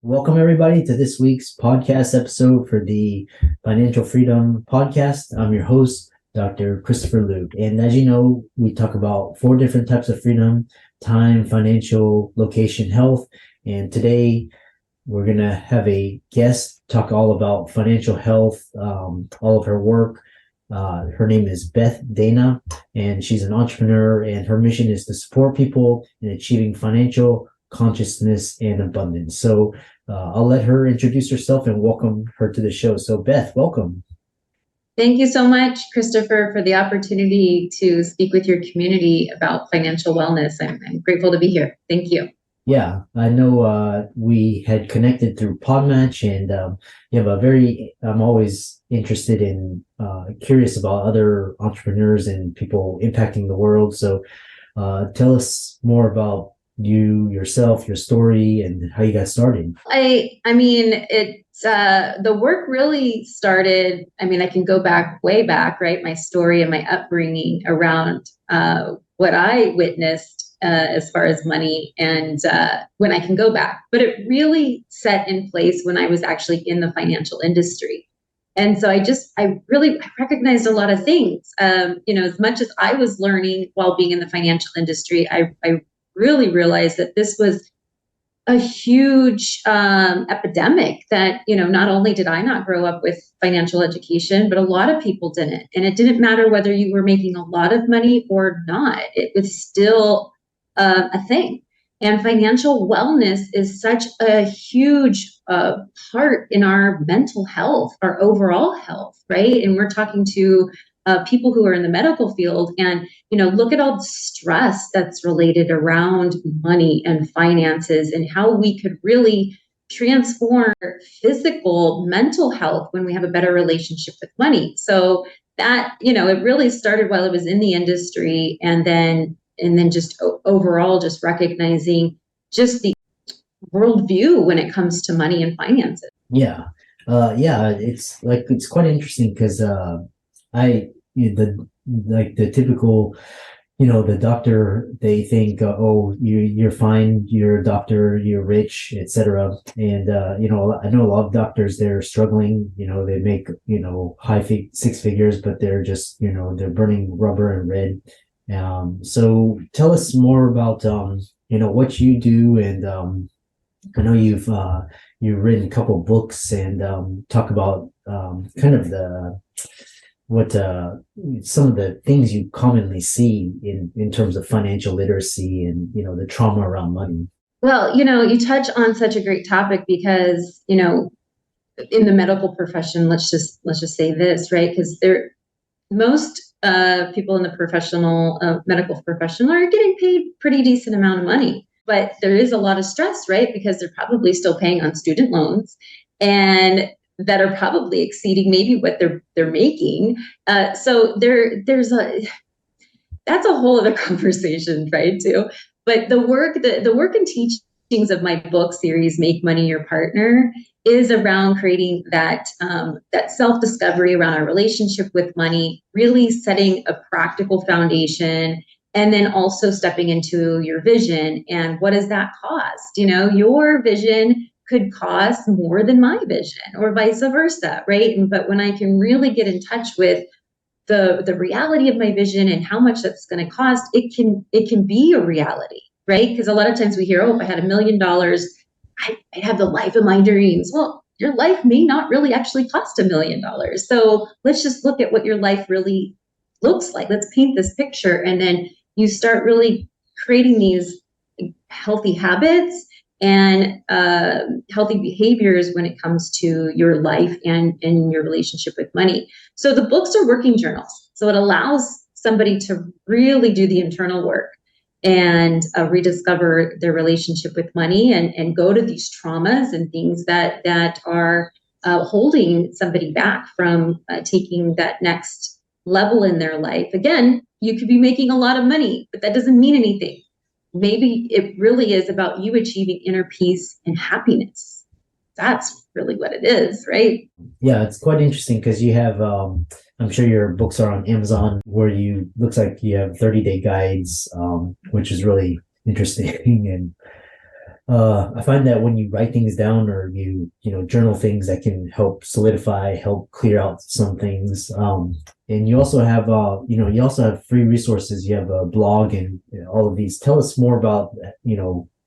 Welcome, everybody, to this week's podcast episode for the Financial Freedom Podcast. I'm your host, Dr. Christopher Luke. And as you know, we talk about 4 different types of freedom: time, financial, location, health. And today, we're going to have a guest talk all about financial health, all of her work. Her name is Beth Dana, and she's an entrepreneur, and her mission is to support people in achieving financial consciousness and abundance. So I'll let her introduce herself and welcome her to the show. So Beth, welcome. Thank you so much, Christopher, for the opportunity to speak with your community about financial wellness. I'm grateful to be here. Thank you. Yeah, I know we had connected through Podmatch, and I'm always interested in, curious about other entrepreneurs and people impacting the world. So tell us more about you, yourself, your story, and how you got started. The work really started, I can go way back, right? My story and my upbringing around what I witnessed as far as money, and when I can go back. But it really set in place when I was actually in the financial industry. And so I recognized a lot of things. As much as I was learning while being in the financial industry, I really realized that this was a huge epidemic that, not only did I not grow up with financial education, but a lot of people didn't. And it didn't matter whether you were making a lot of money or not. It was still a thing. And financial wellness is such a huge part in our mental health, our overall health, right? And we're talking to people who are in the medical field, and look at all the stress that's related around money and finances, and how we could really transform physical, mental health when we have a better relationship with money. So that, it really started while I was in the industry, and then just overall just recognizing just the worldview when it comes to money and finances. It's quite interesting because the typical, the doctor, they think, you're fine, you're a doctor, you're rich, etc. And I know a lot of doctors, they're struggling. They make high 6 figures, but they're just they're burning rubber and red. So tell us more about what you do, and I know you've written a couple of books, and talk about kind of some of the things you commonly see in terms of financial literacy and the trauma around money. Well, you touch on such a great topic because in the medical profession, let's just say this, right? Because most people in the medical profession are getting paid pretty decent amount of money, but there is a lot of stress, right? Because they're probably still paying on student loans, and that are probably exceeding maybe what they're making. So that's a whole other conversation, right? Too. But the work and teachings of my book series, Make Money Your Partner, is around creating that self-discovery around our relationship with money, really setting a practical foundation, and then also stepping into your vision. And what does that cost? Your vision could cost more than my vision, or vice versa, right? But when I can really get in touch with the reality of my vision and how much that's going to cost, it can be a reality, right? Because a lot of times we hear, if I had $1 million, I'd have the life of my dreams. Well, your life may not really actually cost $1 million. So let's just look at what your life really looks like. Let's paint this picture, and then you start really creating these healthy habits and healthy behaviors when it comes to your life and your relationship with money. So the books are working journals. So it allows somebody to really do the internal work and rediscover their relationship with money, and go to these traumas and things that are holding somebody back from taking that next level in their life. Again, you could be making a lot of money, but that doesn't mean anything. Maybe it really is about you achieving inner peace and happiness. That's really what it is, right? Yeah, it's quite interesting because you have, I'm sure your books are on Amazon, where looks like you have 30-day guides, which is really interesting. And I find that when you write things down or you journal things, that can help solidify, help clear out some things. And you also have you also have free resources. You have a blog and all of these. Tell us more about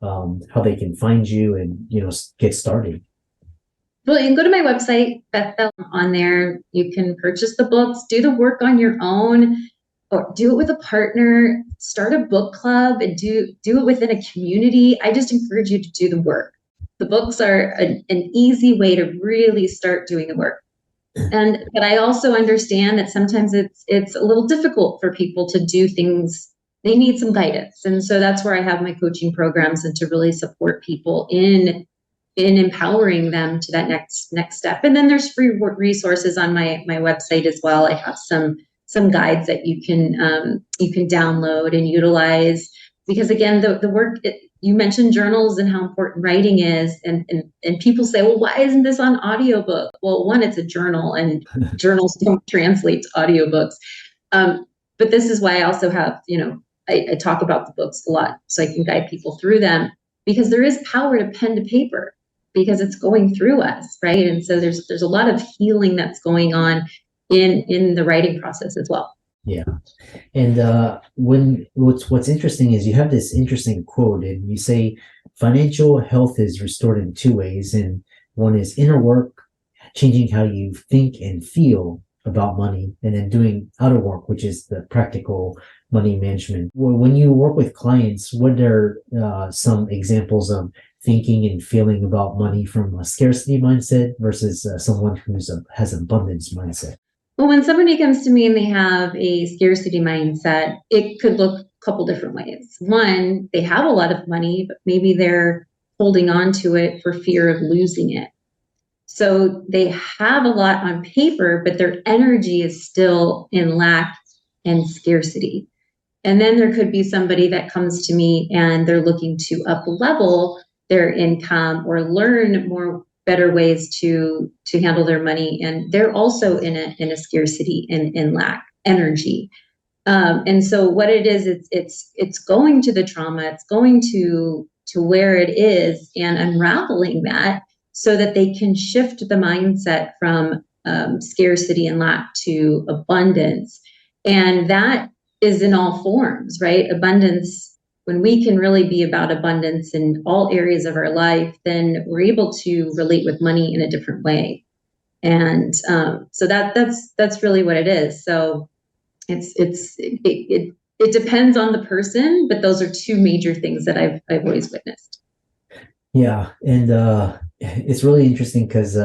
how they can find you and get started. Well, you can go to my website, Beth Dana. On there. You can purchase the books, do the work on your own, or do it with a partner, start a book club and do it within a community. I just encourage you to do the work. The books are an easy way to really start doing the work. But I also understand that sometimes it's a little difficult for people to do things. They need some guidance. And so that's where I have my coaching programs, and to really support people in empowering them to that next step. And then there's free resources on my website as well. I have some guides that you can download and utilize, because again, the work you mentioned journals and how important writing is, and people say, well, why isn't this on audiobook? Well, one, it's a journal, and journals don't translate to audiobooks. But this is why I also have, I talk about the books a lot, so I can guide people through them, because there is power to pen to paper, because it's going through us, right? And so there's a lot of healing that's going on in the writing process as well. Yeah. And what's interesting is you have this interesting quote, and you say financial health is restored in two ways, and one is inner work, changing how you think and feel about money, and then doing outer work, which is the practical money management. When you work with clients, what are some examples of thinking and feeling about money from a scarcity mindset versus someone has abundance mindset? Well, when somebody comes to me and they have a scarcity mindset, it could look a couple different ways. One, they have a lot of money, but maybe they're holding on to it for fear of losing it. So they have a lot on paper, but their energy is still in lack and scarcity. And then there could be somebody that comes to me and they're looking to up level their income or learn more better ways to handle their money, and they're also in a scarcity and in lack energy. And so what it is, it's going to the trauma, it's going to where it is, and unraveling that so that they can shift the mindset from scarcity and lack to abundance. And that is in all forms, right? Abundance. When we can really be about abundance in all areas of our life, then we're able to relate with money in a different way. And so that's really what it is. So it depends on the person, but those are two major things that I've always witnessed. Yeah, and it's really interesting because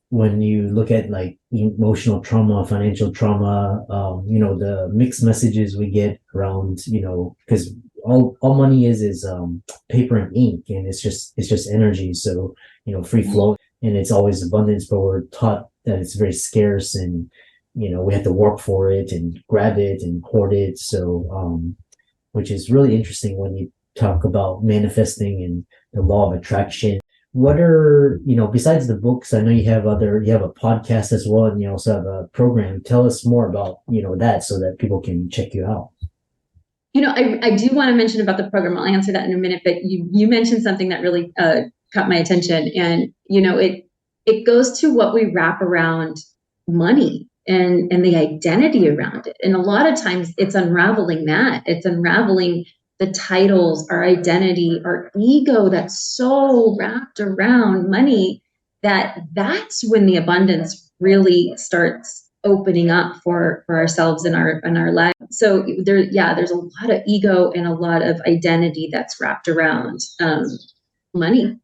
when you look at like emotional trauma, financial trauma, the mixed messages we get around, because all money is paper and ink, and it's just energy. So free flow, and it's always abundance, but we're taught that it's very scarce, and we have to work for it and grab it and hoard it. So which is really interesting when you talk about manifesting and the law of attraction. What are, besides the books, I know you have a podcast as well, and you also have a program. Tell us more about that, so that people can check you out. I do want to mention about the program. I'll answer that in a minute, but you mentioned something that really caught my attention. And, it goes to what we wrap around money and the identity around it. And a lot of times it's unraveling that. It's unraveling the titles, our identity, our ego that's so wrapped around money that's when the abundance really starts opening up for ourselves in our life. So there's a lot of ego and a lot of identity that's wrapped around money.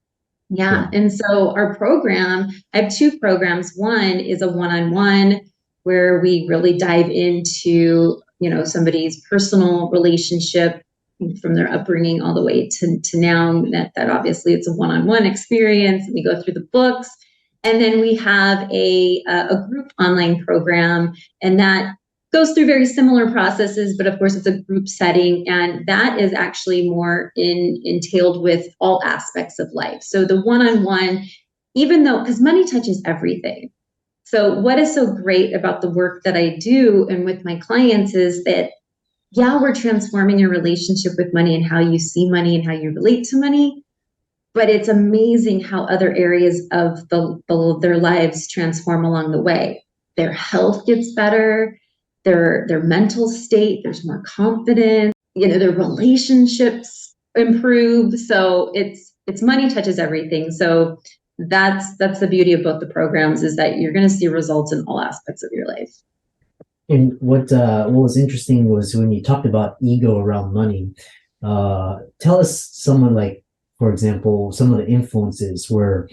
Yeah. And so our program, I have two programs. One is a one-on-one where we really dive into, somebody's personal relationship from their upbringing all the way to now. That obviously it's a one-on-one experience. We go through the books. And then we have a group online program, and that goes through very similar processes, but of course it's a group setting, and that is actually more entailed with all aspects of life. So the one-on-one, even though, because money touches everything. So what is so great about the work that I do and with my clients is that, we're transforming your relationship with money and how you see money and how you relate to money, but it's amazing how other areas of their lives transform along the way. Their health gets better, their mental state, there's more confidence, their relationships improve. So it's money touches everything. So that's the beauty of both the programs, is that you're going to see results in all aspects of your life. And what was interesting was when you talked about ego around money. Tell us someone, like, for example, some of the influences where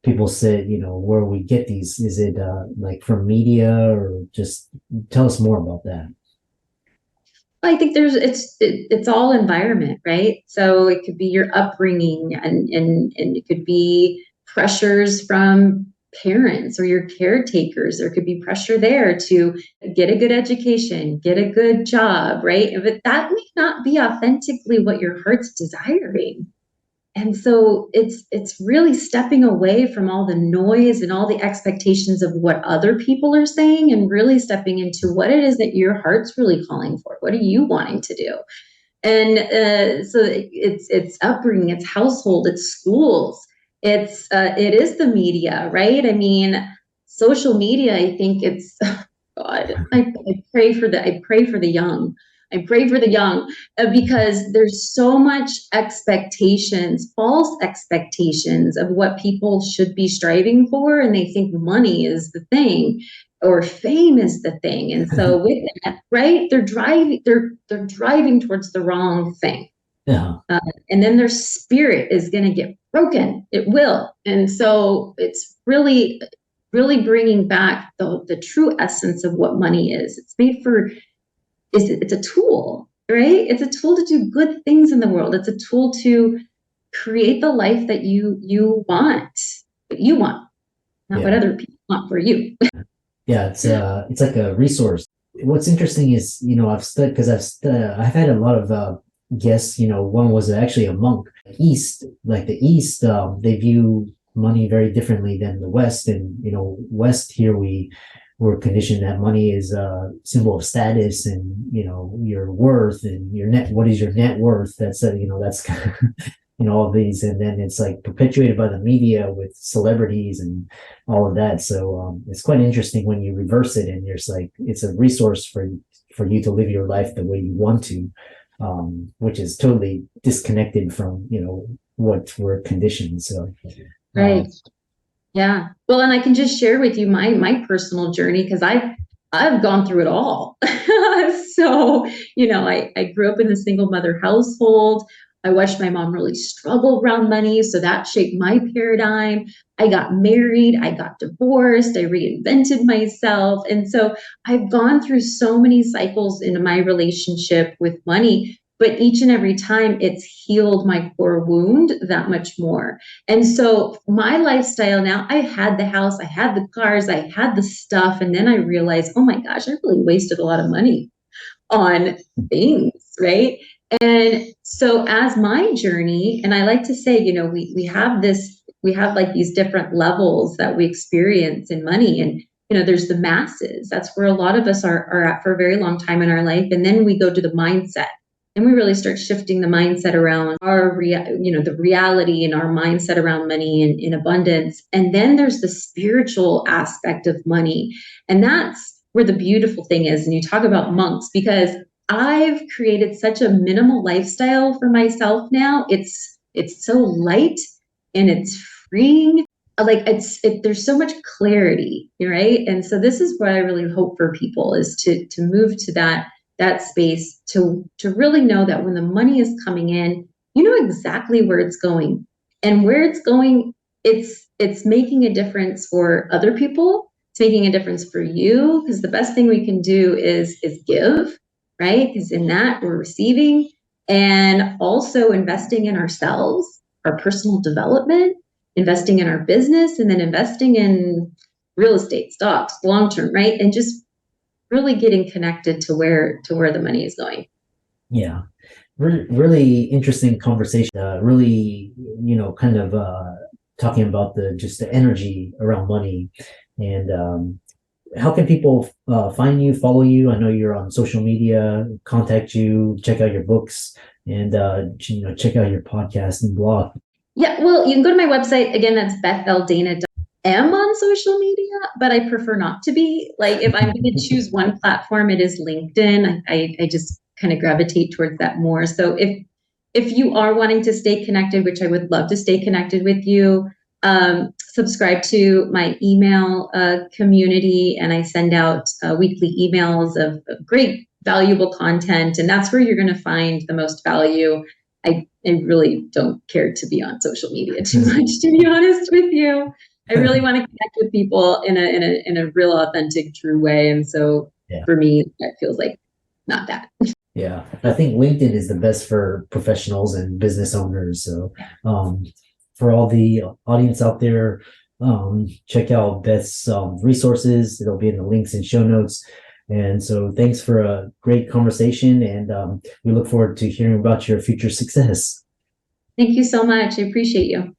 people said, where we get these. Is it like from media, or just tell us more about that? I think it's all environment, right? So it could be your upbringing, and it could be pressures from parents or your caretakers. There could be pressure there to get a good education, get a good job, right? But that may not be authentically what your heart's desiring. And so it's really stepping away from all the noise and all the expectations of what other people are saying, and really stepping into what it is that your heart's really calling for. What are you wanting to do? And so it's upbringing, it's household, it's schools, it is the media, right? I mean, social media. I think it's God. I pray for the young. I pray for the young, because there's so much expectations, false expectations of what people should be striving for, and they think money is the thing, or fame is the thing. And so with that, right, they're driving towards the wrong thing. Yeah. And then their spirit is going to get broken. It will. And so it's really, really bringing back the true essence of what money is. It's made for, it's a tool, right? It's a tool to do good things in the world. It's a tool to create the life that you want, not what other people want for you. Yeah, it's like a resource. What's interesting is, I've studied, because I've had a lot of guests. One was actually a monk. The East, they view money very differently than the West. And West here, we're conditioned that money is a symbol of status, and your worth, and what is your net worth. That's that's kind of all of these, and then it's like perpetuated by the media with celebrities and all of that. So it's quite interesting when you reverse it, and there's like, it's a resource for you to live your life the way you want to, which is totally disconnected from what we're conditioned. So Right. Yeah. Well, and I can just share with you my personal journey, because I've gone through it all. So, I grew up in a single mother household. I watched my mom really struggle around money. So that shaped my paradigm. I got married, I got divorced, I reinvented myself. And so I've gone through so many cycles in my relationship with money, but each and every time it's healed my core wound that much more. And so my lifestyle now, I had the house, I had the cars, I had the stuff. And then I realized, oh my gosh, I really wasted a lot of money on things, right? And so as my journey, and I like to say, we have like these different levels that we experience in money. And there's the masses. That's where a lot of us are at for a very long time in our life. And then we go to the mindset. And we really start shifting the mindset around the reality and our mindset around money and in abundance. And then there's the spiritual aspect of money. And that's where the beautiful thing is. And you talk about monks, because I've created such a minimal lifestyle for myself now. It's so light and it's freeing. Like there's so much clarity, right? And so this is what I really hope for people, is to move to that space, to really know that when the money is coming in, you know exactly where it's going, and where it's going, it's making a difference for other people. It's making a difference for you, because the best thing we can do is give, right? Because in that we're receiving, and also investing in ourselves, our personal development, investing in our business, and then investing in real estate, stocks, long term, right? And just really getting connected to where the money is going. Yeah, really, really interesting conversation. Really, kind of talking about the energy around money, and how can people find you, follow you? I know you're on social media. Contact you, check out your books, and check out your podcast and blog. Yeah, well, you can go to my website. Again, that's BethLDana. I'm on social media, but I prefer not to be. Like, if I'm going to choose one platform, it is LinkedIn. I just kind of gravitate towards that more. So if you are wanting to stay connected, which I would love to stay connected with you, subscribe to my email community, and I send out weekly emails of great, valuable content, and that's where you're going to find the most value. I really don't care to be on social media too much, to be honest with you. I really want to connect with people in a real, authentic, true way, and so Yeah. for me, that feels like not that. Yeah, I think LinkedIn is the best for professionals and business owners. So, for all the audience out there, check out Beth's resources. It'll be in the links and show notes. And so, thanks for a great conversation, and we look forward to hearing about your future success. Thank you so much. I appreciate you.